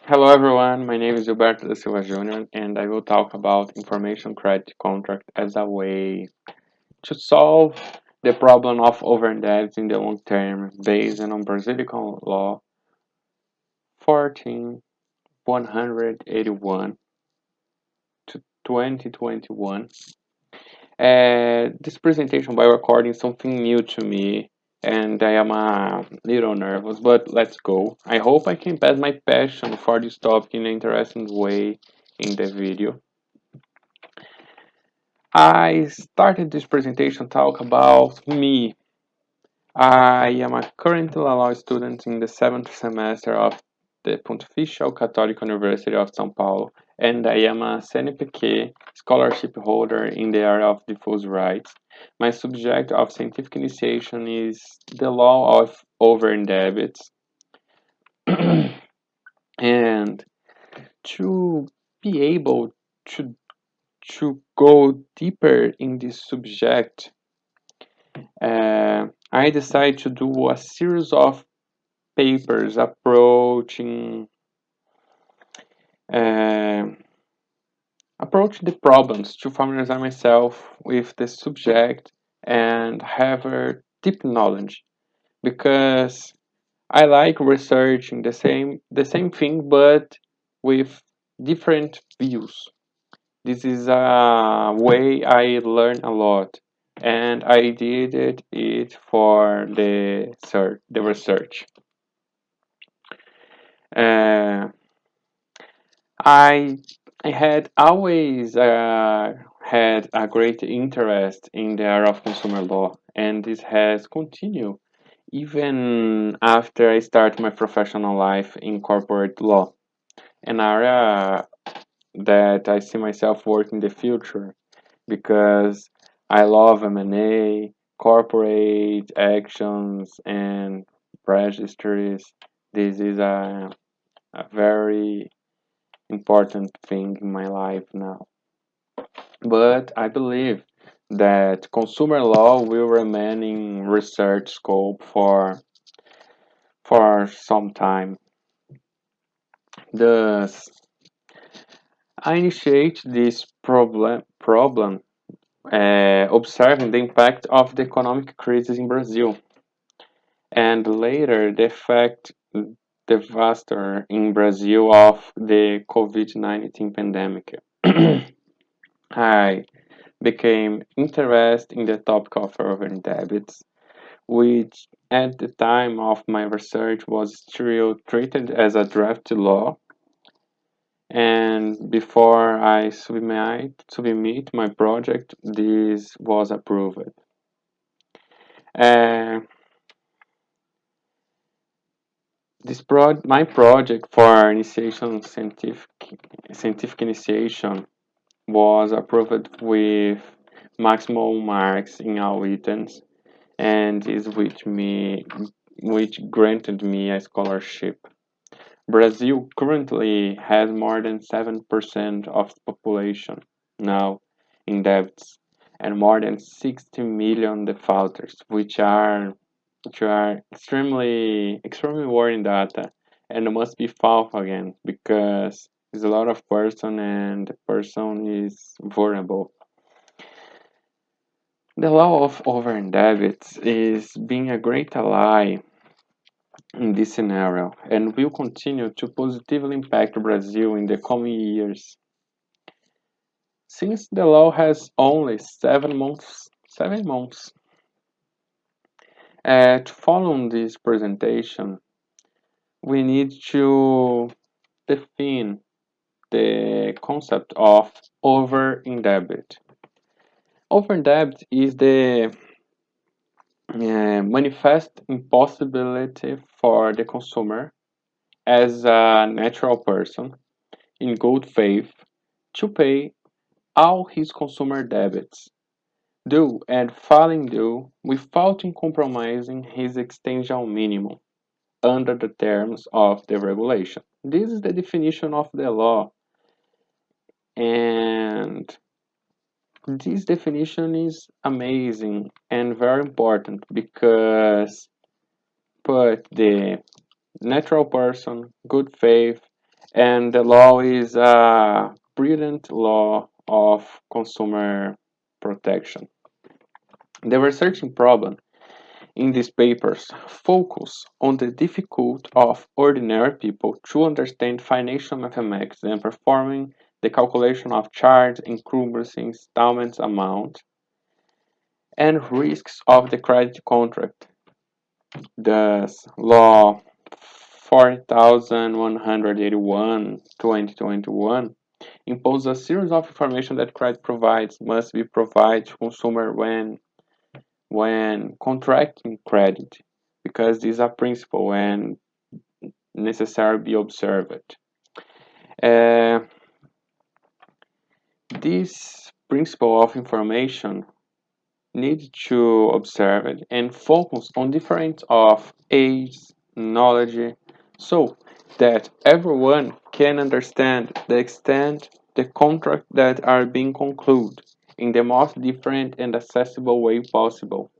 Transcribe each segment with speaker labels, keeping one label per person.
Speaker 1: Hello everyone, my name is Ilberto da Silva Jr. and I will talk about information credit contract as a way to solve the problem of over-indebtedness in the long term based on Brazilian law 14181 to 2021. This presentation by recording is something new to me and I am a little nervous, but let's go. I hope I can pass my passion for this topic in an interesting way in the video. I started this presentation talk about me. I am a currently a law student in the 7th semester of the Pontifícia Católica University of São Paulo, and I am a CNPq scholarship holder in the area of diffuse rights. My subject of scientific initiation is the law of over-indebtedness, and to be able to go deeper in this subject, I decided to do a series of papers uh, approaching the problems to familiarize myself with the subject and have a deep knowledge because I like researching the same thing but with different views. This is a way I learn a lot, and I did it for the research. Uh, I I had always had a great interest in the area of consumer law, and this has continued even after I start my professional life in corporate law, an area that I see myself working in the future because I love M&A, corporate actions, and registries. This is a very important thing in my life now. But I believe that consumer law will remain in research scope for some time. Thus, I initiate this problem observing the impact of the economic crisis in Brazil and later the effect devastator in Brazil of the COVID-19 pandemic. I became interested in the topic of urban debits, which at the time of my research was still treated as a draft law, and before I submit my project, this was approved. Uh, my project for scientific initiation was approved with maximum marks in all items, and is which granted me a scholarship. Brazil currently has more than 7% of the population now in debts and more than 60 million defaulters, which are extremely worrying data and must be fought again because there's a lot of person and the person is vulnerable. The law of over-indebtedness is being a great ally in this scenario and will continue to positively impact Brazil in the coming years. Since the law has only 7 months, to follow this presentation, we need to define the concept of over-indebted. Over-indebted is the manifest impossibility for the consumer as a natural person in good faith to pay all his consumer debts due and falling due without compromising his extension minimum under the terms of the regulation. This is the definition of the law, and this definition is amazing and very important because put the natural person, good faith, And the law is a brilliant law of consumer protection. The researching problem in these papers focus on the difficulty of ordinary people to understand financial mathematics and performing the calculation of charge, encumbrances, installments amount, and risks of the credit contract. Thus, Law 4181/2021 imposes a series of information that credit provides must be provided to consumer when contracting credit, because these are principle and necessary be observed. Uh, this principle of information need to observe it and focus on different of age, knowledge, so that everyone can understand the extent the contract that are being concluded in the most different and accessible way possible.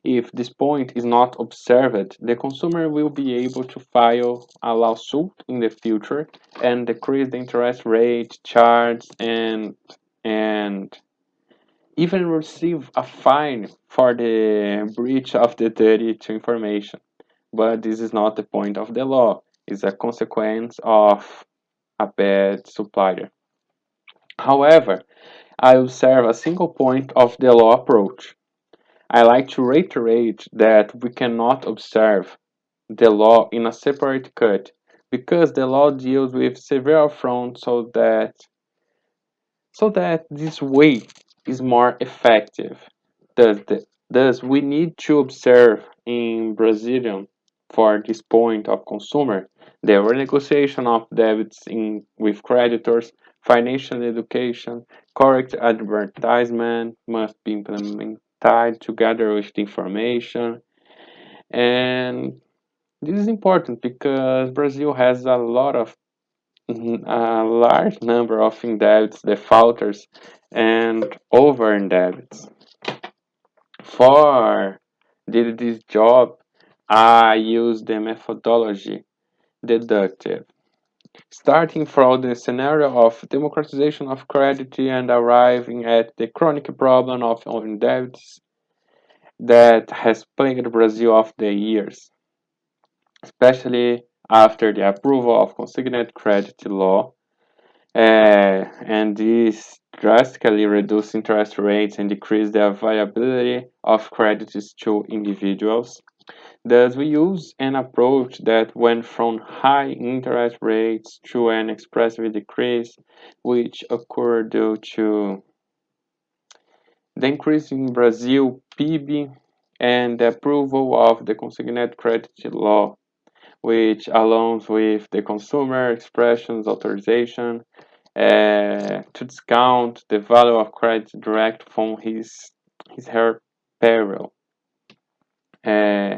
Speaker 1: If this point is not observed, the consumer will be able to file a lawsuit in the future and decrease the interest rate charged and even receive a fine for the breach of the duty to information. But this is not the point of the law. It's a consequence of a bad supplier. However, I observe a single point of the law approach. I like to reiterate that we cannot observe the law in a separate cut because the law deals with several fronts so that this way is more effective. Thus, we need to observe in Brazilian for this point of consumer the renegotiation of debts with creditors, financial education, correct advertisement must be implemented together with the information. And this is important because Brazil has a large number of indebted defaulters and over-indebted. For did this job, I use the methodology deductive, starting from the scenario of democratization of credit and arriving at the chronic problem of indebtedness that has plagued Brazil of the years, especially after the approval of consigned credit law. And this drastically reduced interest rates and decreased the availability of credits to individuals. Thus, we use an approach that went from high interest rates to an expressive decrease, which occurred due to the increase in Brazil PIB and the approval of the consigned credit law, which along with the consumer expressions authorization to discount the value of credit direct from her payroll. Uh,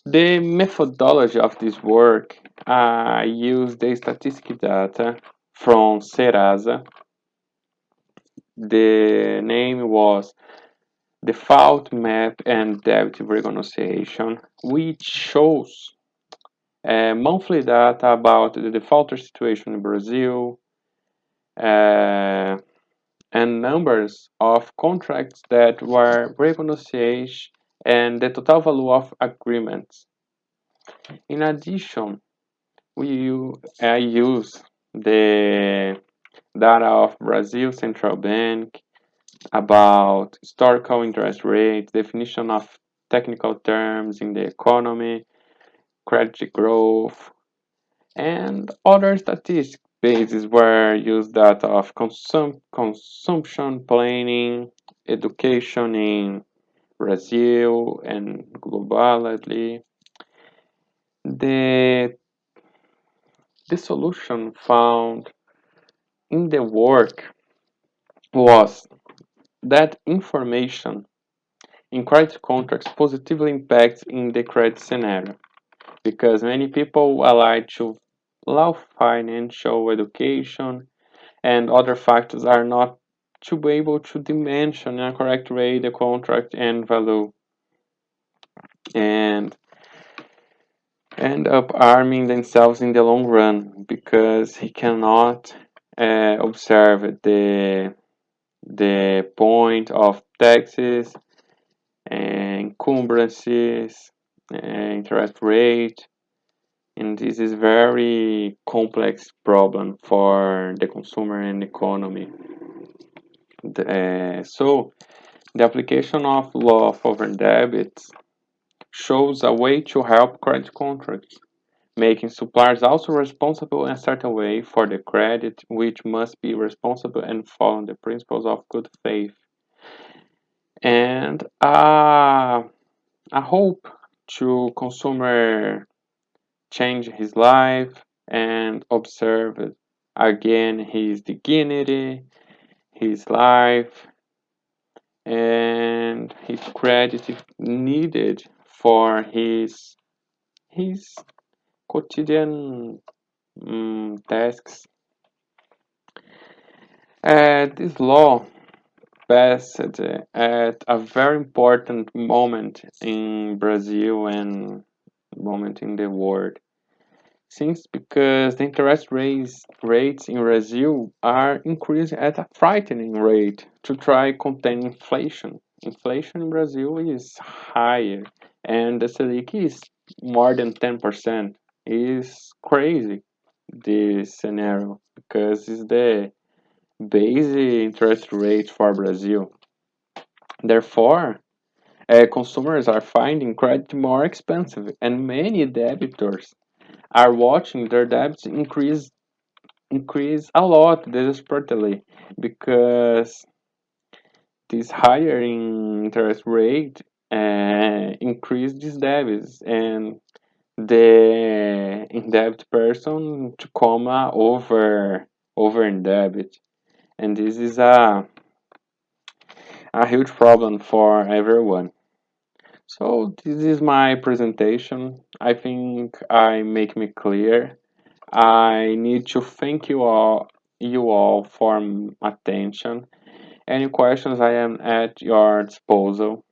Speaker 1: the methodology of this work used the statistic data from Serasa. The name was Default Map and Debt Renegotiation, which shows monthly data about the defaulter situation in Brazil, uh, and numbers of contracts that were renegotiated and the total value of agreements. In addition, I use the data of Brazil Central Bank about historical interest rates, definition of technical terms in the economy, credit growth, and other statistics bases where use data of consumption planning, education in Brazil and globally. The, the solution found in the work was that information in credit contracts positively impacts in the credit scenario because many people ally to low financial education and other factors are not to be able to dimension in a correct way the contract and value. And end up harming themselves in the long run because he cannot observe the point of taxes, encumbrances, interest rate, and this is very complex problem for the consumer and economy. So the application of law of over-debits shows a way to help credit contracts, making suppliers also responsible in a certain way for the credit, which must be responsible and follow the principles of good faith. And I hope to consumer change his life and observe again his dignity, his life, and his credit if needed for his quotidian tasks. This law passed at a very important moment in Brazil and moment in the world. Since because the interest rates in Brazil are increasing at a frightening rate to try contain inflation. Inflation in Brazil is higher, and the Selic is more than 10%. Is crazy this scenario because it's the basic interest rate for Brazil. Therefore, consumers are finding credit more expensive, and many debtors are watching their debts increase a lot desperately because this higher interest rate increase these debts and the indebted person to come over indebted, and this is a huge problem for everyone. So this is my presentation. I think I make me clear. I need to thank you all for attention. Any questions, I am at your disposal.